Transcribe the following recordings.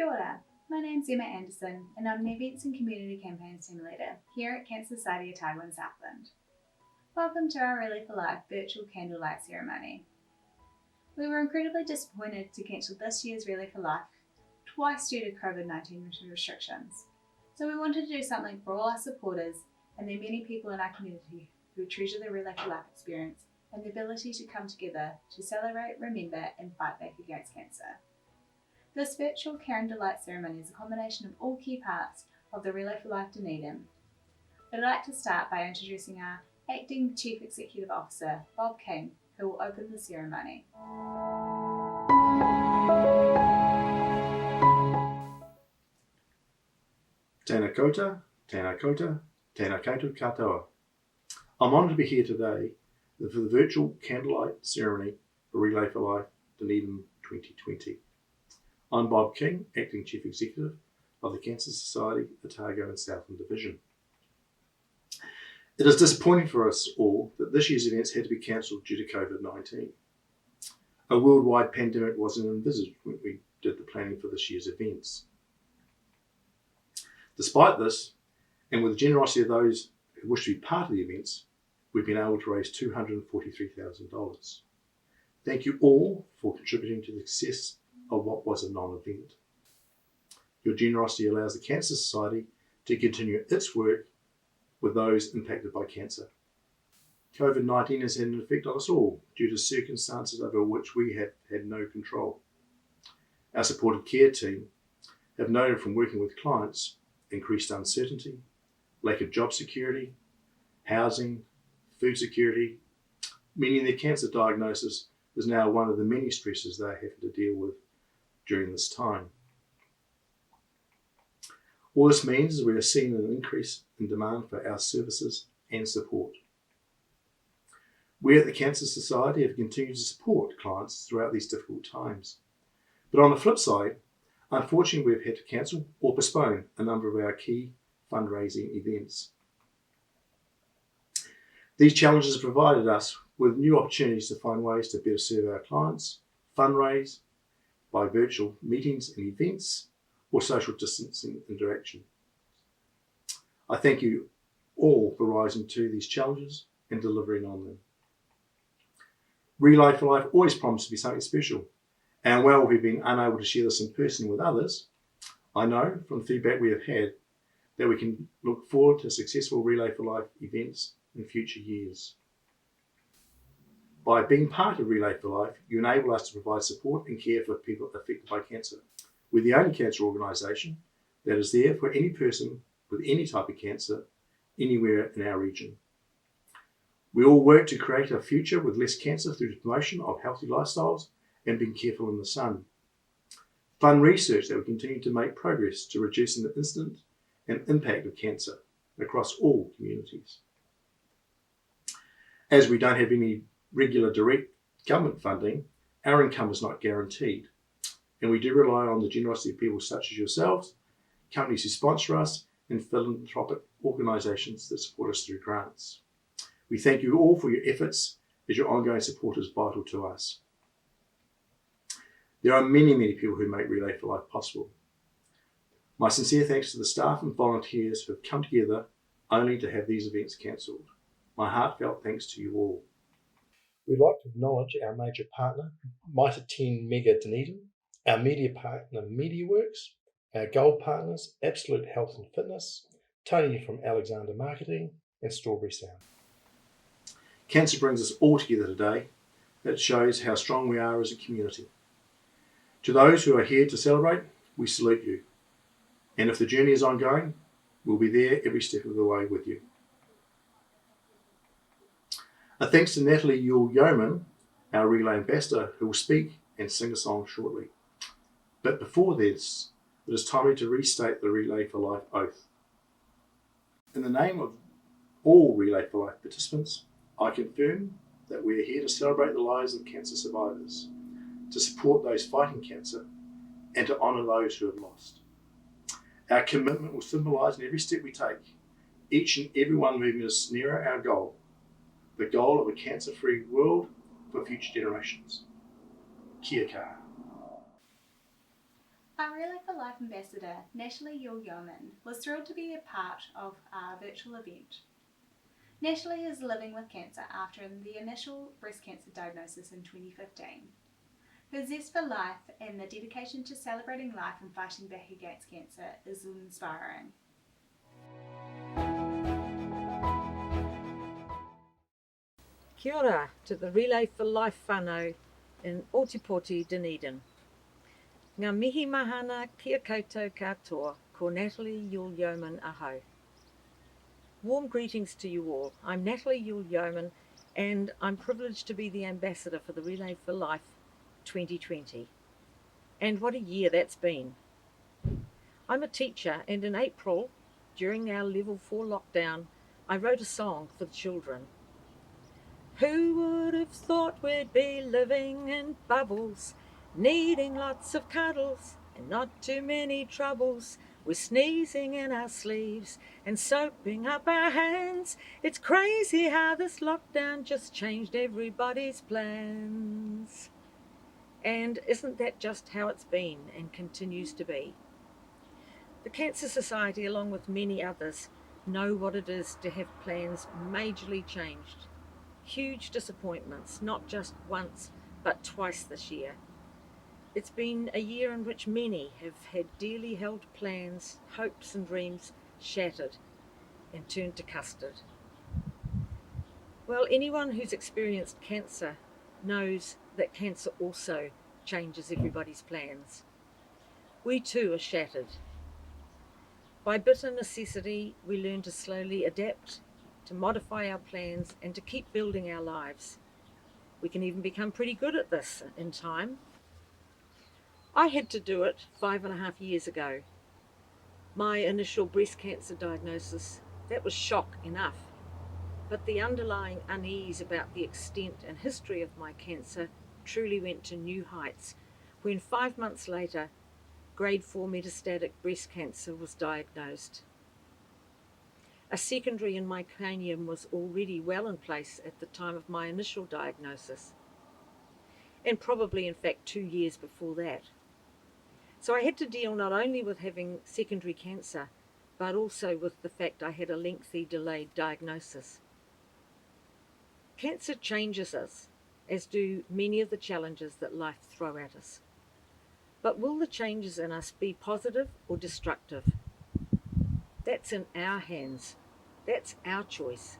Kia ora. My name's Emma Anderson and I'm an Events and Community Campaigns Team Leader here at Cancer Society Otago in Southland. Welcome to our Relay for Life virtual Candlelight ceremony. We were incredibly disappointed to cancel this year's Relay for Life twice due to COVID-19 restrictions. So we wanted to do something for all our supporters and the many people in our community who treasure the Relay for Life experience and the ability to come together to celebrate, remember and fight back against cancer. This virtual Candlelight ceremony is a combination of all key parts of the Relay for Life Dunedin. I'd like to start by introducing our Acting Chief Executive Officer, Bob King, who will open the ceremony. Tēnā koutou, tēnā koutou, tēnā koutou katoa. I'm honoured to be here today for the virtual Candlelight ceremony for Relay for Life Dunedin 2020. I'm Bob King, Acting Chief Executive of the Cancer Society Otago and Southland Division. It is disappointing for us all that this year's events had to be cancelled due to COVID-19. A worldwide pandemic wasn't envisaged when we did the planning for this year's events. Despite this, and with the generosity of those who wish to be part of the events, we've been able to raise $243,000. Thank you all for contributing to the success of what was a non-event. Your generosity allows the Cancer Society to continue its work with those impacted by cancer. COVID-19 has had an effect on us all due to circumstances over which we have had no control. Our supported care team have noted from working with clients increased uncertainty, lack of job security, housing, food security, meaning their cancer diagnosis is now one of the many stresses they are having to deal with during this time. All this means is we are seeing an increase in demand for our services and support. We at the Cancer Society have continued to support clients throughout these difficult times. But on the flip side, unfortunately we've had to cancel or postpone a number of our key fundraising events. These challenges have provided us with new opportunities to find ways to better serve our clients, fundraise by virtual meetings and events, or social distancing interaction. I thank you all for rising to these challenges and delivering on them. Relay for Life always promised to be something special, and while we've been unable to share this in person with others, I know from the feedback we have had that we can look forward to successful Relay for Life events in future years. By being part of Relay for Life, you enable us to provide support and care for people affected by cancer. We're the only cancer organisation that is there for any person with any type of cancer anywhere in our region. We all work to create a future with less cancer through the promotion of healthy lifestyles and being careful in the sun. Fund research that we continue to make progress to reducing the incidence and impact of cancer across all communities. As we don't have any regular direct government funding, our income is not guaranteed, and we do rely on the generosity of people such as yourselves, companies who sponsor us, and philanthropic organisations that support us through grants. We thank you all for your efforts, as your ongoing support is vital to us. There are many people who make Relay for Life possible. My sincere thanks to the staff and volunteers who have come together only to have these events cancelled. My heartfelt thanks to you all. We'd like to acknowledge our major partner, Mitre 10 Mega Dunedin, our media partner, MediaWorks, our gold partners, Absolute Health and Fitness, Tony from Alexander Marketing, and Strawberry Sound. Cancer brings us all together today. It shows how strong we are as a community. To those who are here to celebrate, we salute you. And if the journey is ongoing, we'll be there every step of the way with you. A thanks to Natalie Yule-Yeoman, our Relay Ambassador, who will speak and sing a song shortly. But before this, it is time to restate the Relay for Life oath. In the name of all Relay for Life participants, I confirm that we are here to celebrate the lives of cancer survivors, to support those fighting cancer, and to honour those who have lost. Our commitment will symbolise in every step we take. Each and every one moving us nearer our goal, the goal of a cancer-free world for future generations. Kia kaha. Our Relay for Life ambassador, Natalie Yule-Yeoman, was thrilled to be a part of our virtual event. Natalie is living with cancer after the initial breast cancer diagnosis in 2015. Her zest for life and the dedication to celebrating life and fighting back against cancer is inspiring. Kia ora to the Relay for Life whānau in Otipoti, Dunedin. Ngā mihi mahana kia koutou katoa, ko Natalie Yule-Yeoman ahau. Warm greetings to you all. I'm Natalie Yule-Yeoman and I'm privileged to be the ambassador for the Relay for Life 2020. And what a year that's been. I'm a teacher and in April, during our level 4 lockdown, I wrote a song for the children. Who would have thought we'd be living in bubbles, needing lots of cuddles and not too many troubles? We're sneezing in our sleeves and soaping up our hands. It's crazy how this lockdown just changed everybody's plans. And isn't that just how it's been and continues to be? The Cancer Society, along with many others, know what it is to have plans majorly changed. Huge disappointments, not just once, but twice this year. It's been a year in which many have had dearly held plans, hopes and dreams shattered and turned to custard. Well, anyone who's experienced cancer knows that cancer also changes everybody's plans. We too are shattered. By bitter necessity, we learn to slowly adapt, to modify our plans and to keep building our lives. We can even become pretty good at this in time. I had to do it 5.5 years ago. My initial breast cancer diagnosis, that was shock enough. But the underlying unease about the extent and history of my cancer truly went to new heights when 5 months later, grade 4 metastatic breast cancer was diagnosed. A secondary in my cranium was already well in place at the time of my initial diagnosis, and probably in fact 2 years before that. So I had to deal not only with having secondary cancer, but also with the fact I had a lengthy delayed diagnosis. Cancer changes us, as do many of the challenges that life throw at us. But will the changes in us be positive or destructive? That's in our hands. That's our choice.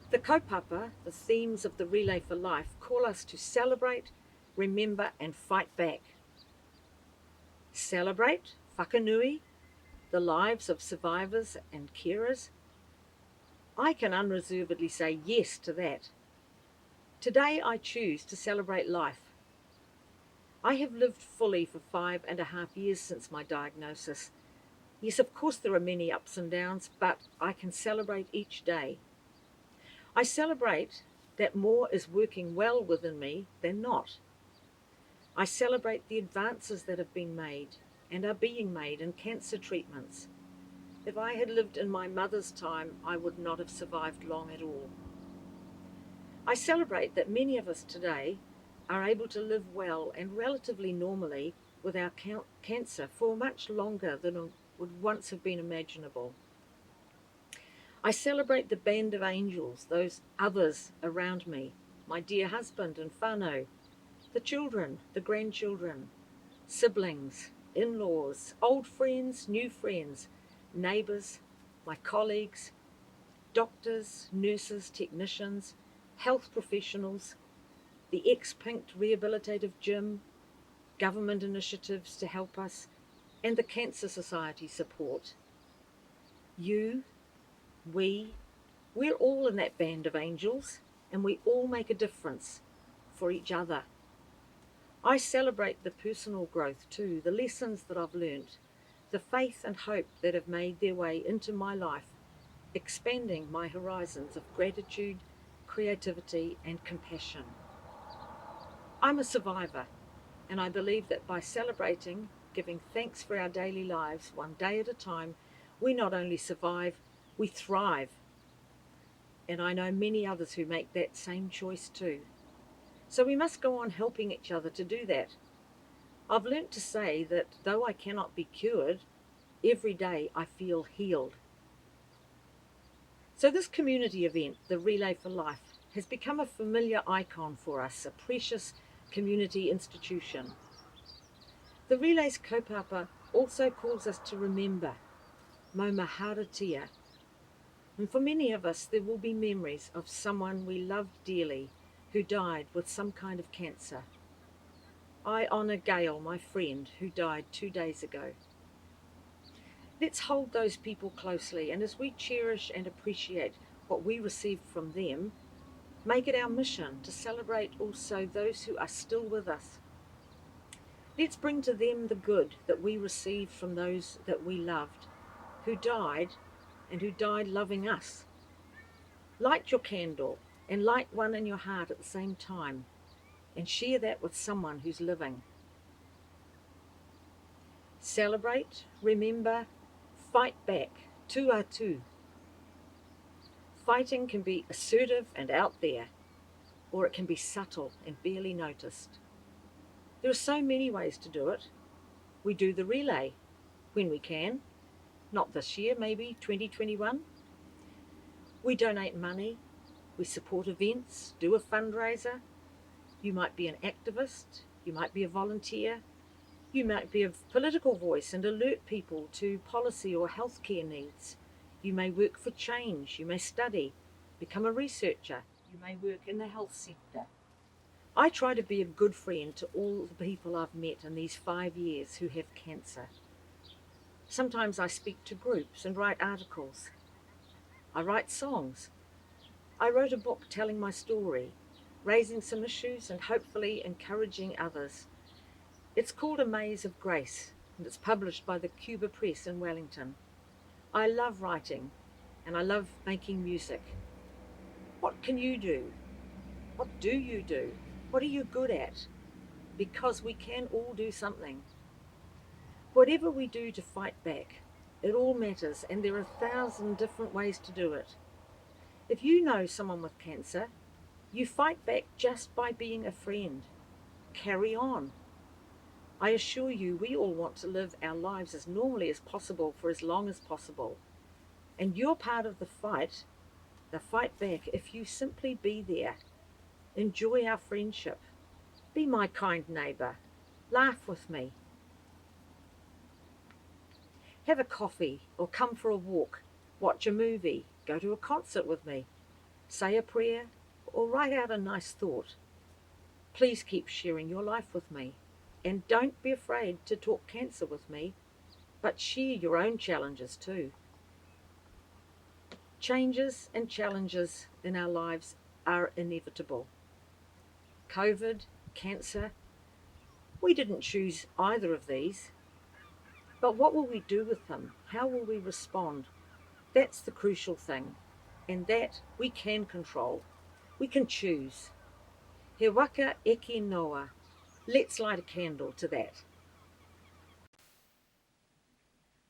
The kaupapa, the themes of the Relay for Life, call us to celebrate, remember and fight back. Celebrate, whakanui, the lives of survivors and carers. I can unreservedly say yes to that. Today I choose to celebrate life. I have lived fully for 5.5 years since my diagnosis. Yes, of course there are many ups and downs, but I can celebrate each day. I celebrate that more is working well within me than not. I celebrate the advances that have been made and are being made in cancer treatments. If I had lived in my mother's time, I would not have survived long at all. I celebrate that many of us today are able to live well and relatively normally with our cancer for much longer than would once have been imaginable. I celebrate the band of angels, those others around me, my dear husband and whānau, the children, the grandchildren, siblings, in-laws, old friends, new friends, neighbours, my colleagues, doctors, nurses, technicians, health professionals, the ex-Pinked rehabilitative gym, government initiatives to help us, and the Cancer Society support. You, we're all in that band of angels, and we all make a difference for each other. I celebrate the personal growth too, the lessons that I've learnt, the faith and hope that have made their way into my life, expanding my horizons of gratitude, creativity and compassion. I'm a survivor, and I believe that by celebrating, giving thanks for our daily lives one day at a time, we not only survive, we thrive. And I know many others who make that same choice too. So we must go on helping each other to do that. I've learnt to say that though I cannot be cured, every day I feel healed. So this community event, the Relay for Life, has become a familiar icon for us, a precious community institution. The Relay's kaupapa also calls us to remember Mauma Haratia. And for many of us, there will be memories of someone we loved dearly who died with some kind of cancer. I honour Gail, my friend, who died 2 days ago. Let's hold those people closely, and as we cherish and appreciate what we received from them, make it our mission to celebrate also those who are still with us. Let's bring to them the good that we received from those that we loved, who died and who died loving us. Light your candle and light one in your heart at the same time, and share that with someone who's living. Celebrate, remember, fight back, tu atu. Fighting can be assertive and out there, or it can be subtle and barely noticed. There are so many ways to do it. We do the relay when we can, not this year, maybe 2021. We donate money, we support events, do a fundraiser. You might be an activist, you might be a volunteer, you might be a political voice and alert people to policy or healthcare needs. You may work for change, you may study, become a researcher, you may work in the health sector. I try to be a good friend to all the people I've met in these 5 years who have cancer. Sometimes I speak to groups and write articles. I write songs. I wrote a book telling my story, raising some issues and hopefully encouraging others. It's called A Maze of Grace, and it's published by the Cuba Press in Wellington. I love writing, and I love making music. What can you do? What do you do? What are you good at? Because we can all do something. Whatever we do to fight back, it all matters, and there are 1,000 different ways to do it. If you know someone with cancer, you fight back just by being a friend. Carry on. I assure you, we all want to live our lives as normally as possible for as long as possible. And you're part of the fight back, if you simply be there. Enjoy our friendship. Be my kind neighbour. Laugh with me. Have a coffee or come for a walk. Watch a movie. Go to a concert with me. Say a prayer or write out a nice thought. Please keep sharing your life with me. And don't be afraid to talk cancer with me, but share your own challenges too. Changes and challenges in our lives are inevitable. COVID, cancer, we didn't choose either of these. But what will we do with them? How will we respond? That's the crucial thing, and that we can control. We can choose. He waka eke noa. Let's light a candle to that.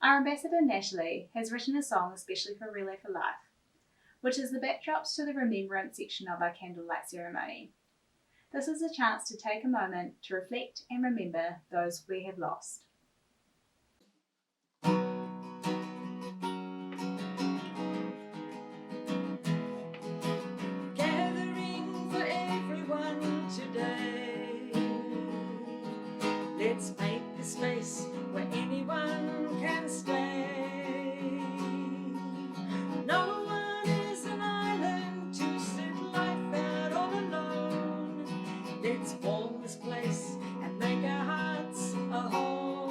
Our ambassador Natalie has written a song especially for Relay for Life, which is the backdrops to the remembrance section of our candlelight ceremony. This is a chance to take a moment to reflect and remember those we have lost. Gathering for everyone today. Let's make a space where anyone can stay. No one is an island to sit life out all alone. Let's warm this place and make our hearts a home.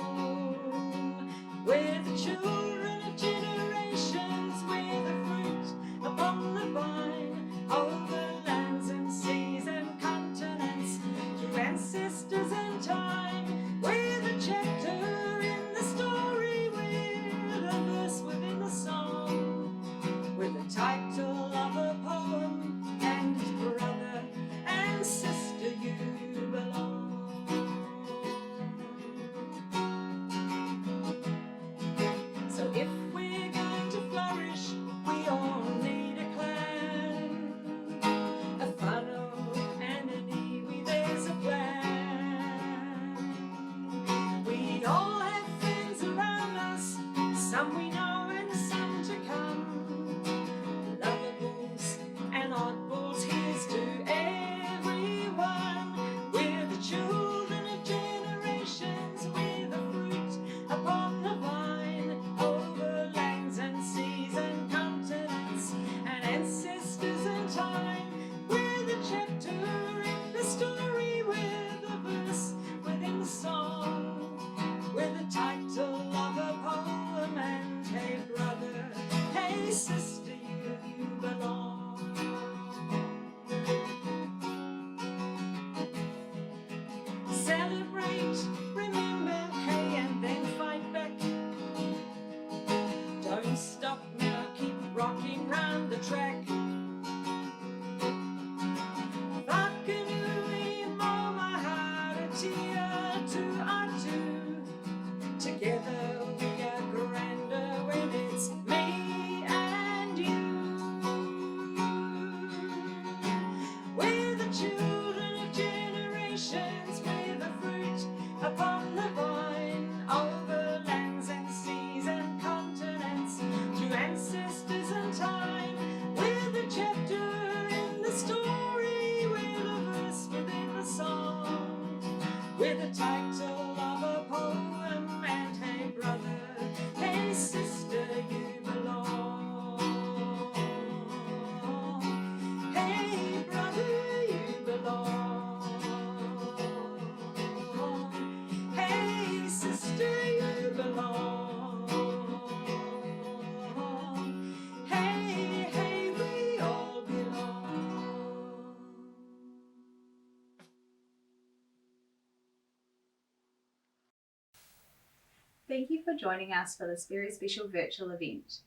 Thank you for joining us for this very special virtual event.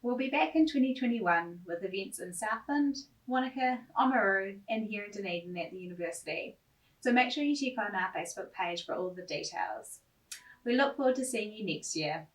We'll be back in 2021 with events in Southland, Wanaka, Oamaru, and here in Dunedin at the university. So make sure you check on our Facebook page for all the details. We look forward to seeing you next year.